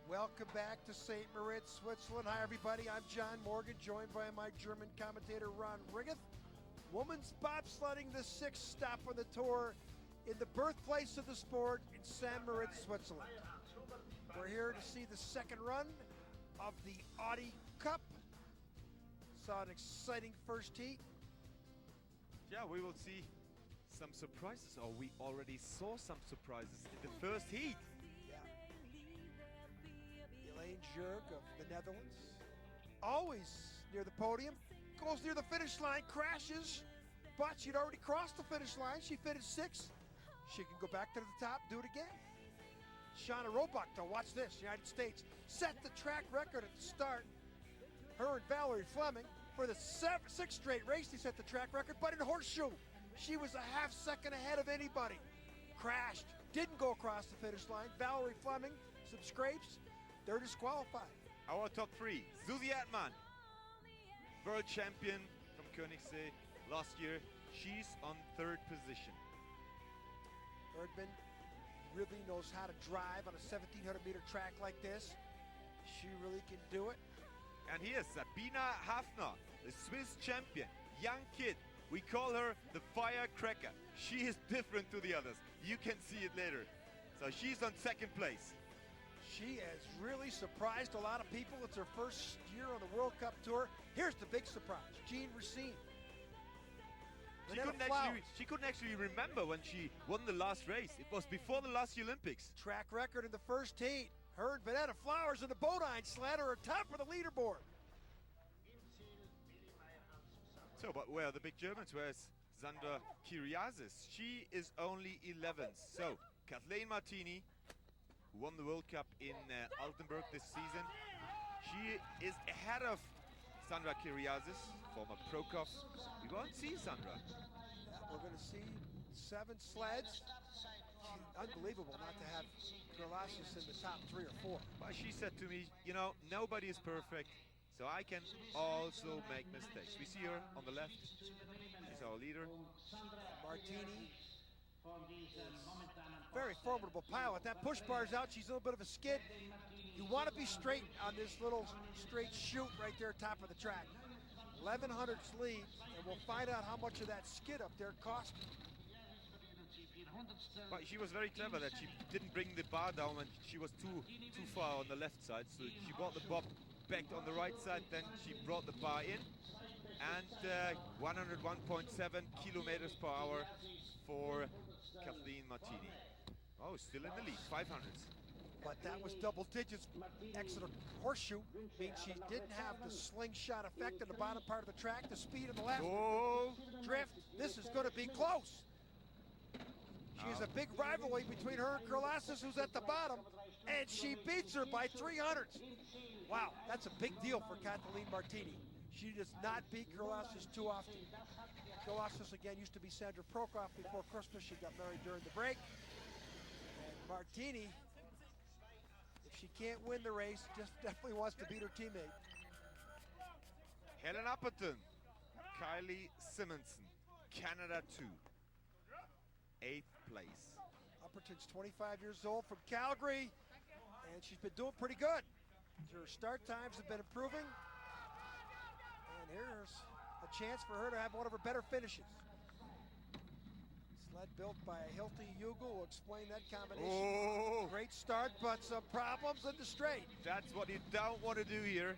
Welcome back to St. Moritz, Switzerland. Hi, everybody. I'm John Morgan, joined by my German commentator, Ron Riggeth. Women's bobsledding, the sixth stop on the tour in the birthplace of the sport in St. Moritz, Switzerland. We're here to see the second run of the Audi Cup. Saw an exciting first heat. Yeah, we will see some surprises, or we already saw some surprises in the first heat. Yeah. Elaine Jurg of the Netherlands, always near the podium, goes near the finish line, crashes, but she'd already crossed the finish line. She finished sixth. She can go back to the top, do it again. Shauna Roebuck, though, watch this, United States, set the track record at the start. Her and Valerie Fleming, for the sixth straight race, they set the track record, but in horseshoe, she was a half second ahead of anybody. Crashed, didn't go across the finish line. Valerie Fleming, some scrapes, they're disqualified. Our top three: Susie Atman, world champion from Königssee last year. She's on third position. Erdmann really knows how to drive on a 1,700-meter track like this. She really can do it. And here's Sabina Hafner, the Swiss champion, young kid. We call her the firecracker. She is different to the others. You can see it later. So she's on second place. She has really surprised a lot of people. It's her first year on the World Cup Tour. Here's the big surprise, Jean Racine. She couldn't actually remember when she won the last race. It was before the last Olympics. Track record in the first heat. Her and Vanetta Flowers in the Bodine sled are top of the leaderboard. So, but where are the big Germans? Where's Sandra Kyriazis? She is only 11th. So, Kathleen Martini, who won the World Cup in Altenburg this season, she is ahead of Sandra Kyriazis, former Prokop. We won't see Sandra. Yeah, we're going to see 7 sleds. Unbelievable not to have Kyriazis in the top 3 or 4. But she said to me, you know, nobody is perfect, so I can also make mistakes. We see her on the left. She's our leader. Martini, very formidable pilot. That push bar's out. She's a little bit of a skid. You want to be straight on this little straight chute right there, top of the track. 1100's lead, and we'll find out how much of that skid up there cost. But she was very clever that she didn't bring the bar down when she was too far on the left side. So she brought the bob back on the right side, then she brought the bar in, and 101.7 kilometers per hour for Kathleen Martini. Oh, still in the lead, 500s. But that was double digits. Exeter horseshoe means she didn't have the slingshot effect in the bottom part of the track, the speed in the left. Oh. Drift. This is going to be close. She has a big rivalry between her and Kyriazis, who's at the bottom, and she beats her by 300s. Wow, that's a big deal for Kathleen Martini. She does not beat Kyriazis too often. Kyriazis, again, used to be Sandra Prokop before Christmas. She got married during the break. And Martini, if she can't win the race, just definitely wants to beat her teammate. Helen Upperton, Kylie Simonson, Canada 2. 8th place. Upperton's 25 years old from Calgary, and she's been doing pretty good. Her start times have been improving, and here's a chance for her to have one of her better finishes. Sled built by Hilti Jugel will explain that combination. Oh. Great start, but some problems in the straight. That's what you don't want to do here.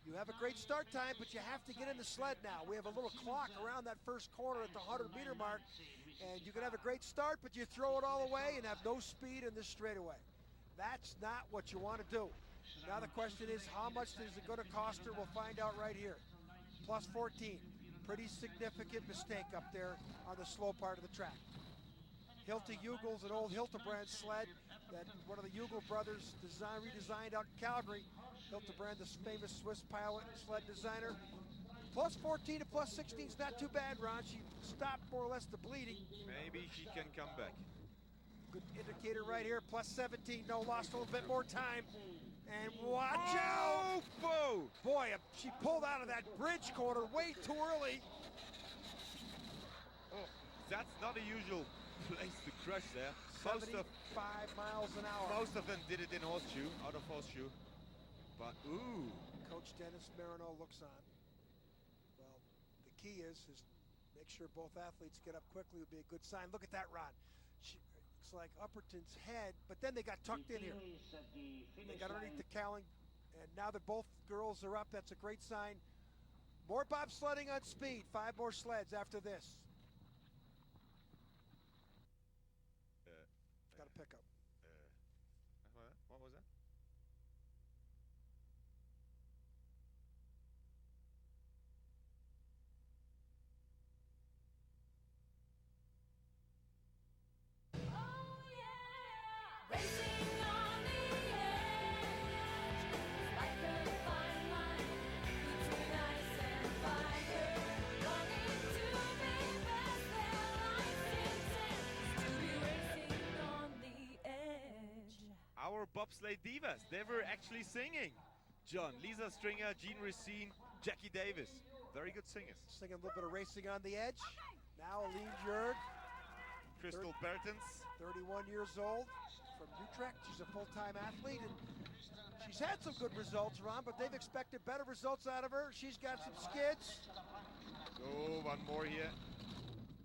You have a great start time, but you have to get in the sled now. We have a little clock around that first corner at the 100-meter mark, and you can have a great start, but you throw it all away and have no speed in this straightaway. That's not what you want to do. Now the question is, how much is it going to cost her? We'll find out right here. Plus 14. Pretty significant mistake up there on the slow part of the track. Hilti Jugel's an old Hildebrand sled that one of the Jugel brothers redesigned out in Calgary. Hildebrand, this famous Swiss pilot and sled designer. Plus 14 to plus 16 is not too bad, Ron. She stopped more or less the bleeding. Maybe she can come back. Good indicator right here, plus 17. No, lost a little bit more time. And watch out! Whoa! Boy, she pulled out of that bridge corner way too early. Oh, that's not a usual place to crush there. most 75 miles an hour. Most of them did it in horseshoe, out of horseshoe. But ooh. Coach Dennis Marino looks on. Well, the key is make sure both athletes get up quickly would be a good sign. Look at that, Ron. Looks like Upperton's head, but then they got tucked in here. They got underneath the cowling, and now that both girls are up, that's a great sign. More bobsledding on speed. 5 more sleds after this. Got a pickup. What was that? Our bobsleigh divas, they were actually singing. John, Lisa Stringer, Jean Racine, Jackie Davis. Very good singers. Singing a little bit of Racing on the Edge. Now Aline Jurg. Crystal Bertens. 31 years old from Utrecht. She's a full-time athlete, and she's had some good results, Ron, but they've expected better results out of her. She's got some skids. Oh, one more here.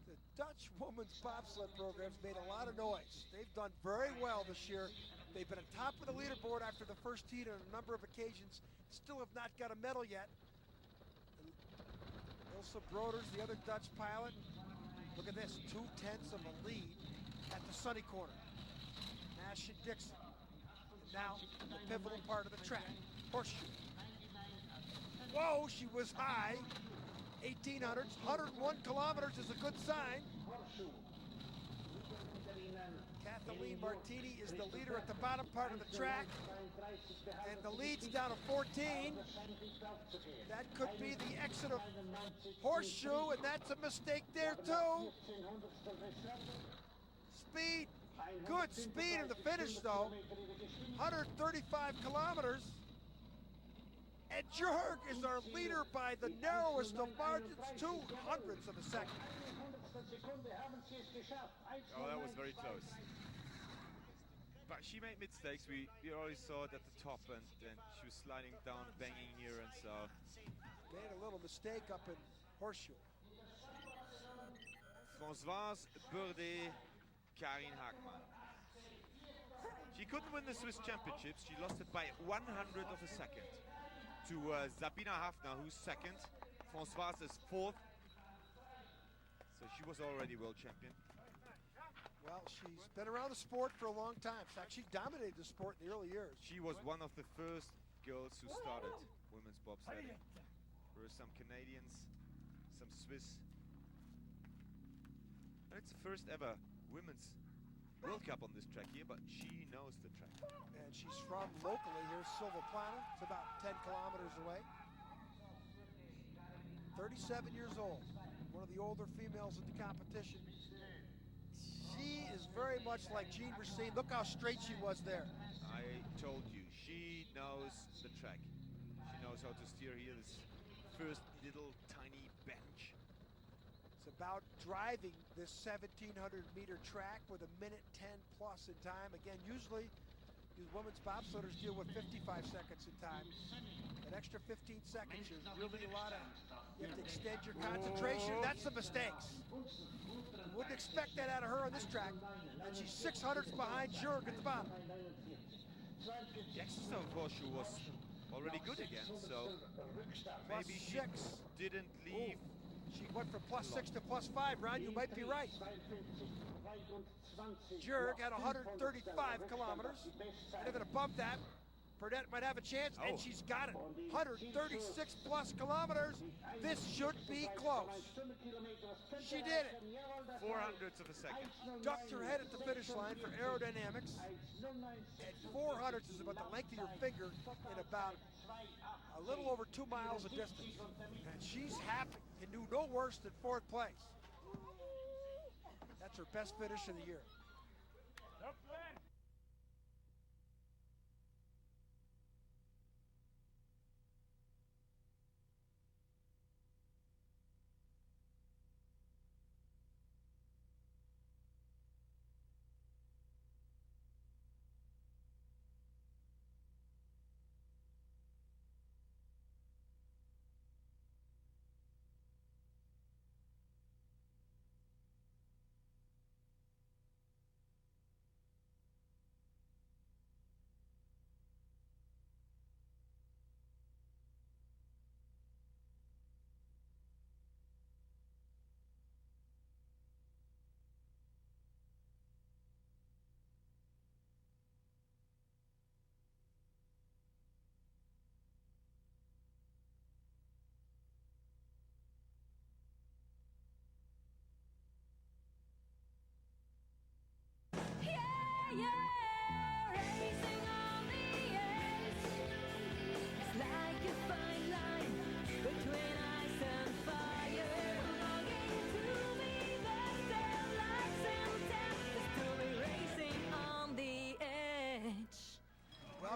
The Dutch women's bobsled program's made a lot of noise. They've done very well this year. They've been on top of the leaderboard after the first heat on a number of occasions. Still have not got a medal yet. Ilse Broders, the other Dutch pilot. Look at this, 2/10 of a lead at the sunny corner. Nash and Dixon. And now the pivotal part of the track, horseshoe. Whoa, she was high. 1800s, 101 kilometers is a good sign. Kathleen Martini is the leader at the bottom part of the track, and the lead's down to 14. That could be the exit of horseshoe, and that's a mistake there too. Speed, good speed in the finish though. 135 kilometers. And Jurg is our leader by the narrowest of margins, 2/100ths of a second. Oh, that was very close. But she made mistakes. We already saw it at the top, and she was sliding down, banging here, and so. Made a little mistake up in horseshoe. Françoise Bourdet, Karin Hagman. She couldn't win the Swiss Championships. She lost it by 100th of a second to Sabina Hafner, who's second. Françoise is fourth. So she was already world champion. Well, she's been around the sport for a long time. In fact, she dominated the sport in the early years. She was one of the first girls who started women's bobsledding. There were some Canadians, some Swiss. And it's the first ever women's World Cup on this track here, but she knows the track. And she's from locally here, Silva Plana. It's about 10 kilometers away. 37 years old, one of the older females in the competition. She is very much like Jean Racine. Look how straight she was there. I told you, she knows the track. She knows how to steer here, this first little tiny bench. It's about driving this 1,700-meter track with a minute 10 plus in time. Again, usually these women's bobsledders deal with 55 seconds in time. An extra 15 seconds is really a lot of, you have to extend your concentration. That's the mistakes. You wouldn't expect that out of her on this track. And she's 600ths behind Jurg at the bottom. The exit of horseshoe was already good again, so maybe she didn't leave. She went from +6 to +5, Ron, you might be right. Jurg had 135 kilometers, and even above that, Burdett might have a chance, and she's got it. 136 plus kilometers. This should be close. She did it. 400ths of a second. Ducked her head at the finish line for aerodynamics. And 400ths is about the length of your finger in about a little over 2 miles of distance. And she's happy and do no worse than 4th place. That's her best finish of the year.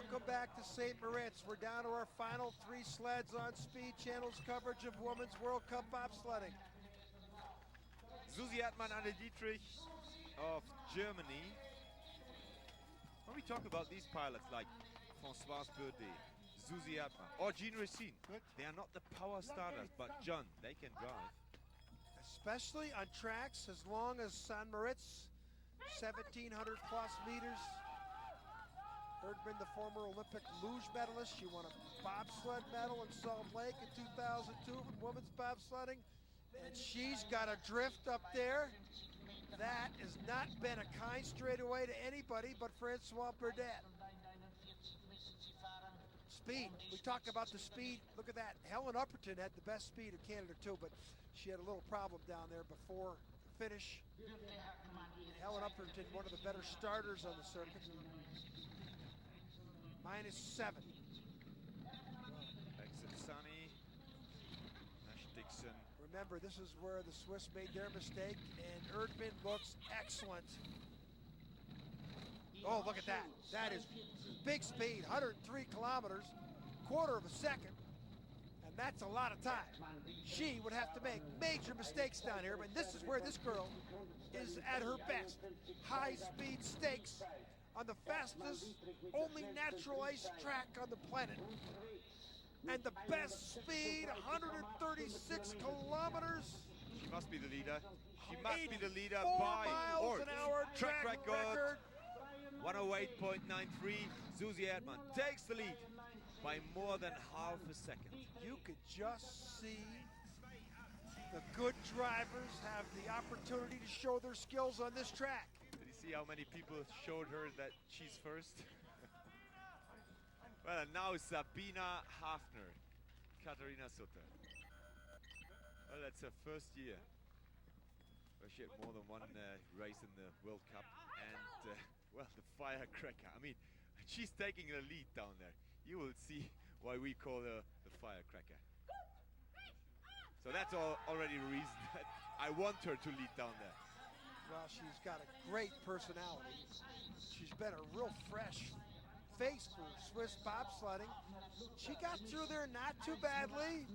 Welcome back to St. Moritz. We're down to our final 3 sleds on Speed Channel's coverage of Women's World Cup bobsledding. Susi Erdmann, Anne Dietrich of Germany. When we talk about these pilots like Françoise Baudet, Susi Erdmann, or Jean Racine, they are not the power starters, but John, they can drive. Especially on tracks as long as St. Moritz, 1,700 plus meters. Erdmann, the former Olympic luge medalist. She won a bobsled medal in Salt Lake in 2002 for women's bobsledding. And she's got a drift up there. That has not been a kind straightaway to anybody but Françoise Baudet. Speed, we talk about the speed. Look at that. Helen Upperton had the best speed of Canada too, but she had a little problem down there before the finish. Helen Upperton, one of the better starters on the circuit. -7. Exit Sunny, Nash Dixon. Remember, this is where the Swiss made their mistake, and Erdmann looks excellent. Oh, look at that. That is big speed, 103 kilometers, quarter of a second, and that's a lot of time. She would have to make major mistakes down here, but this is where this girl is at her best. High-speed stakes on the fastest, only natural ice track on the planet. And the best speed, 136 kilometers. She must be the leader. She must be the leader 4 by miles an hour track record. 108.93. Susi Erdmann takes the lead by more than half a second. You could just see the good drivers have the opportunity to show their skills on this track. Did you see how many people showed her that she's first? Well, and now Sabina Hafner, Katharina Sutter. Well, that's her first year where she had more than one race in the World Cup. And, well, the firecracker. I mean, she's taking the lead down there. You will see why we call her the firecracker. So that's already a reason that I want her to lead down there. Well, she's got a great personality. She's been a real fresh face for Swiss bobsledding. She got through there not too badly.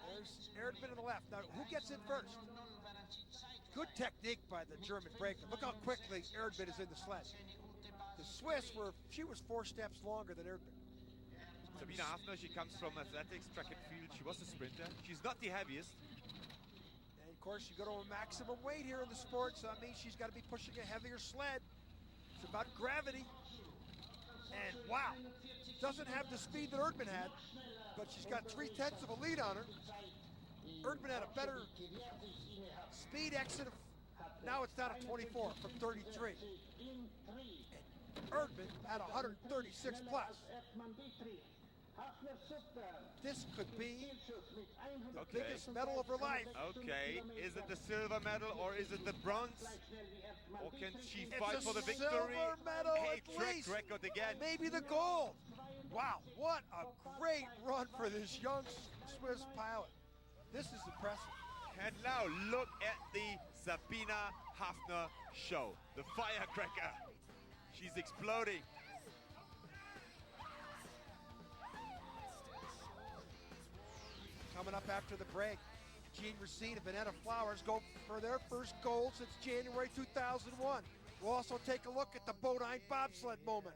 There's Erdmann on the left. Now, who gets in first? Good technique by the German brakeman. Look how quickly Erdmann is in the sled. The Swiss she was 4 steps longer than Erdmann. Sabina Hafner, she comes from athletics, track and field. She was a sprinter. She's not the heaviest. And of course, you go to a maximum weight here in the sport, so that means she's got to be pushing a heavier sled. It's about gravity. And wow, doesn't have the speed that Erdmann had, but she's got 3/10 of a lead on her. Erdmann had a better speed exit of, now it's down to 24 from 33. And Erdmann had 136 plus. This could be the biggest medal of her life. Okay, is it the silver medal or is it the bronze? Or can she fight for the victory? Silver medal Hey, at track least. record again. Maybe the gold. Wow, what a great run for this young Swiss pilot. This is impressive. And now look at the Sabina Hafner show. The firecracker. She's exploding. Coming up after the break, Jean Racine and Vanetta Flowers go for their first gold since January 2001. We'll also take a look at the Bodine bobsled moment.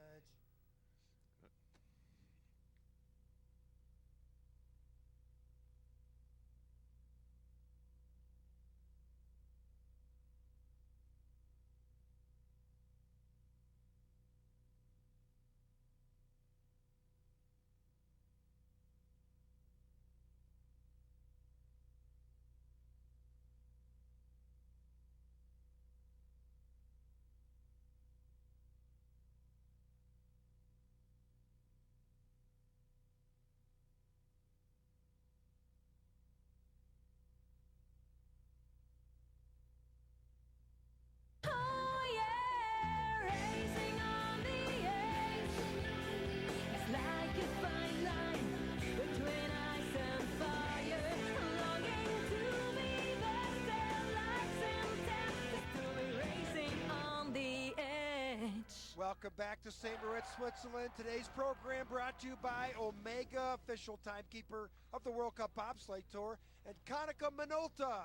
Welcome back to St. Moritz, Switzerland. Today's program brought to you by Omega, official timekeeper of the World Cup Bobsleigh Tour, and Konica Minolta,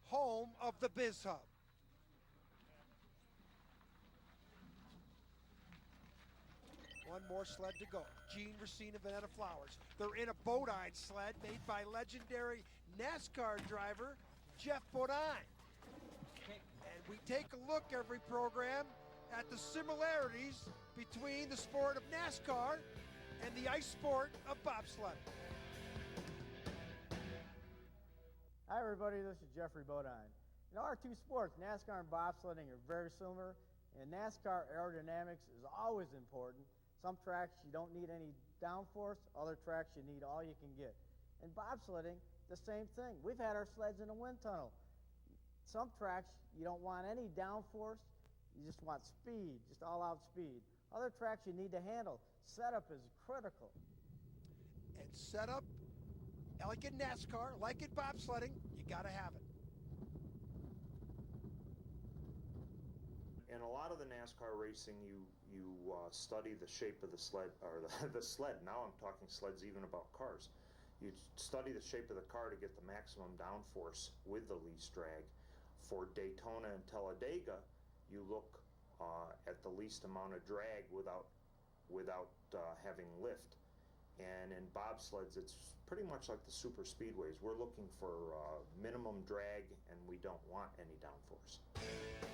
home of the Biz Hub. One more sled to go. Gene, Racine, and Vanetta Flowers. They're in a Bodine sled made by legendary NASCAR driver Jeff Bodine. And we take a look every program at the similarities between the sport of NASCAR and the ice sport of bobsledding. Hi everybody, this is Jeffrey Bodine. You know, our two sports, NASCAR and bobsledding, are very similar, and NASCAR aerodynamics is always important. Some tracks you don't need any downforce, other tracks you need all you can get. In bobsledding, the same thing. We've had our sleds in a wind tunnel. Some tracks you don't want any downforce, you just want speed, just all-out speed. Other tracks you need to handle. Setup is critical. And setup, like in NASCAR, like in bobsledding, you gotta have it. In a lot of the NASCAR racing, you study the shape of the sled, or the sled. Now I'm talking sleds even about cars. You study the shape of the car to get the maximum downforce with the least drag. For Daytona and Talladega, you look at the least amount of drag without having lift. And in bobsleds, it's pretty much like the super speedways. We're looking for minimum drag, and we don't want any downforce.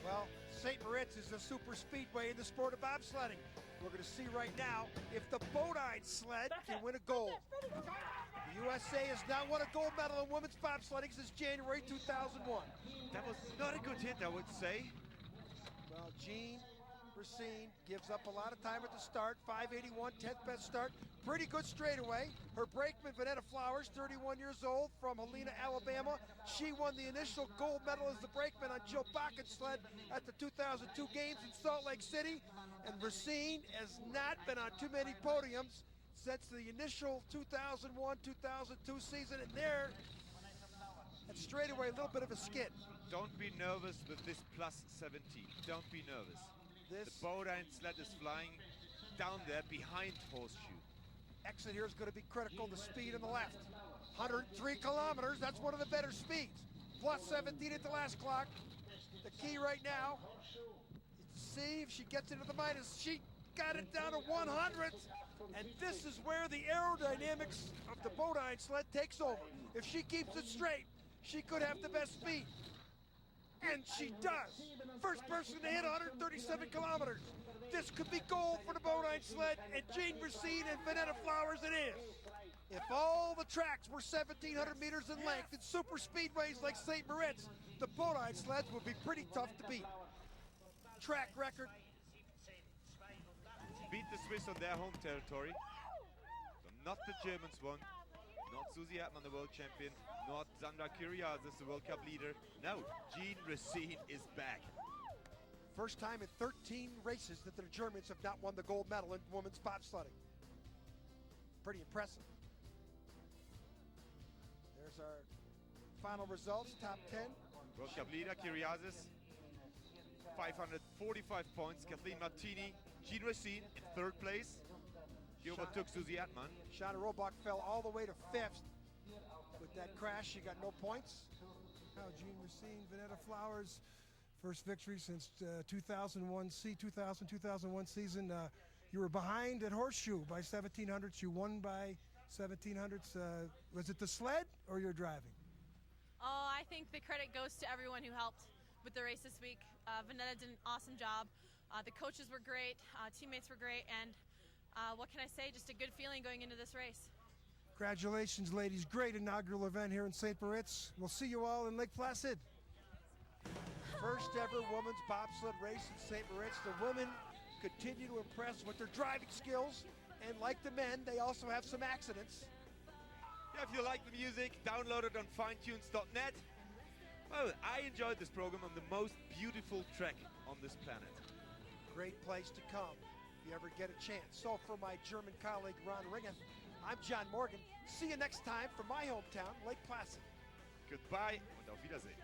Well, St. Moritz is a super speedway in the sport of bobsledding. We're going to see right now if the Bodine sled can win a gold. The USA has not won a gold medal in women's bobsledding since January 2001. That was not a good hit, I would say. Well, Gene Racine gives up a lot of time at the start. 581, 10th best start. Pretty good straightaway. Her brakeman, Vanetta Flowers, 31 years old, from Helena, Alabama. She won the initial gold medal as the brakeman on Jill Backen's sled at the 2002 games in Salt Lake City. And Racine has not been on too many podiums since the initial 2001-2002 season. And there, at straightaway, a little bit of a skid. Don't be nervous with this plus 17. Don't be nervous. The Bodine sled is flying down there behind Horseshoe. Exit here is going to be critical. The speed on the left. 103 kilometers. That's one of the better speeds. Plus 17 at the last clock. The key right now is to see if she gets into the minus. She got it down to 100th. And this is where the aerodynamics of the Bodine sled takes over. If she keeps it straight, she could have the best speed. And she does. First person to hit 137 kilometers. This could be gold for the Bodine sled, and Gene Racine and Vanetta Flowers it is. If all the tracks were 1,700 meters in length in super speedways like St. Moritz, the Bodine sleds would be pretty tough to beat. Track record. Beat the Swiss on their home territory. So not the Germans won. Not Susie Atman, the world champion. Not Sandra Kyriazis, the World Cup leader. No, Gene Racine is back. First time in 13 races that the Germans have not won the gold medal in women's bobsledding. Pretty impressive. There's our final results, top 10. World Cup leader, Kyriazis, 545 points. Kathleen Martini, Gene Racine in third place. She overtook Susie Atman. Shauna Robach fell all the way to 5th. With that crash, she got no points. Now Gene Racine, Vanetta Flowers, first victory since 2001 season. You were behind at Horseshoe by 1,700s. You won by 1,700s. Was it the sled or your driving? Oh, I think the credit goes to everyone who helped with the race this week. Vanetta did an awesome job. The coaches were great, teammates were great, and what can I say? Just a good feeling going into this race. Congratulations, ladies. Great inaugural event here in St. Moritz. We'll see you all in Lake Placid. First ever women's bobsled race in St. Moritz. The women continue to impress with their driving skills, and like the men, they also have some accidents. Yeah, if you like the music, download it on finetunes.net. Well, I enjoyed this program on the most beautiful track on this planet. Great place to come if you ever get a chance. So for my German colleague, Ron Ringen, I'm John Morgan. See you next time from my hometown, Lake Placid. Goodbye und auf Wiedersehen.